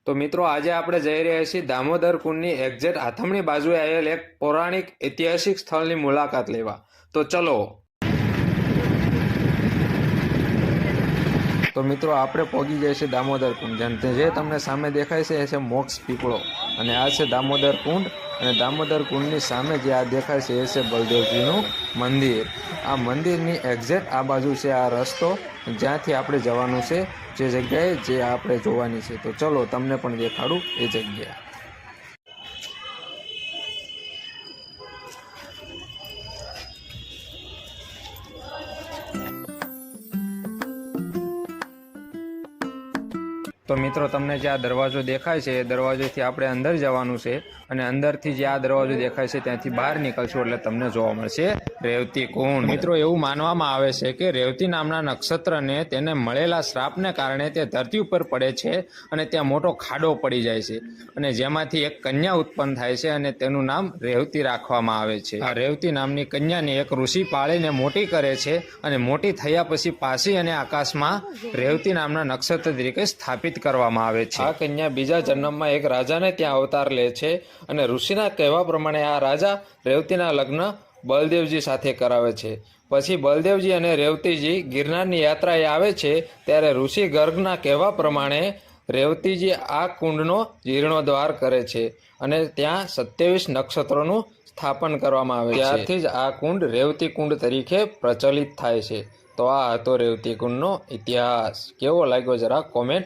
તો મિત્રો આજે આપણે જઈ રહ્યા છીએ દામોદર કુંડની એક્ઝેક્ટ આથમણી બાજુએ આવેલ એક પૌરાણિક ઐતિહાસિક સ્થળની મુલાકાત લેવા। તો ચલો। તો મિત્રો આપણે પહોંચી જાય છે દામોદર કુંડ, જે તમને સામે દેખાય છે એ છે મોક્ષ પીપળો અને આ છે દામોદર કુંડ। અને દામોદર કુંડની સામે જે આ દેખાય છે એ છે બલદેવજીનું મંદિર। આ મંદિરની એક્ઝેક્ટ આ બાજુ છે આ રસ્તો જ્યાંથી આપણે જવાનું છે, જે જગ્યાએ જે આપણે જોવાની છે। તો ચલો તમને પણ દેખાડું એ જગ્યા। તો મિત્રો તમને જે આ દરવાજો દેખાય છે એ દરવાજેથી આપણે અંદર જવાનું છે અને અંદરથી જે આ દરવાજો દેખાય છે ત્યાંથી બહાર નીકળશું એટલે તમને જોવા મળશે રેવતી કુંડ। મિત્રો એવું માનવામાં આવે છે કે રેવતી નામના નક્ષત્રને તેને મળેલા શ્રાપને કારણે તે ધરતી ઉપર પડે છે અને ત્યાં મોટો ખાડો પડી જાય છે અને જેમાંથી એક કન્યા ઉત્પન્ન થાય છે અને તેનું નામ રેવતી રાખવામાં આવે છે। આ રેવતી નામની કન્યાને એક ઋષિ પાળીને મોટી કરે છે અને મોટી થયા પછી પાછી અને આકાશમાં રેવતી નામના નક્ષત્ર તરીકે સ્થાપિત કરવામાં આવે છે। આ કન્યા બીજા જન્મમાં એક રાજાને ત્યાં અવતાર લે છે અને ઋષિના કહેવા પ્રમાણે આ રાજા રેવતીના લગ્ન બલદેવજી સાથે કરાવે છે। પછી બલદેવજી અને રેવતીજી ગિરનારની યાત્રાએ આવે છે ત્યારે ઋષિ ગર્ગના કહેવા પ્રમાણે રેવતીજી આ કુંડનો જીર્ણોદ્ધાર કરે છે અને ત્યાં 27 નક્ષત્રોનું સ્થાપન કરવામાં આવે છે। ત્યારથી જ આ કુંડ રેવતી કુંડ તરીકે પ્રચલિત થાય છે। તો આ હતો રેવતી કુંડનો ઇતિહાસ। કેવો લાગ્યો જરા કોમેન્ટ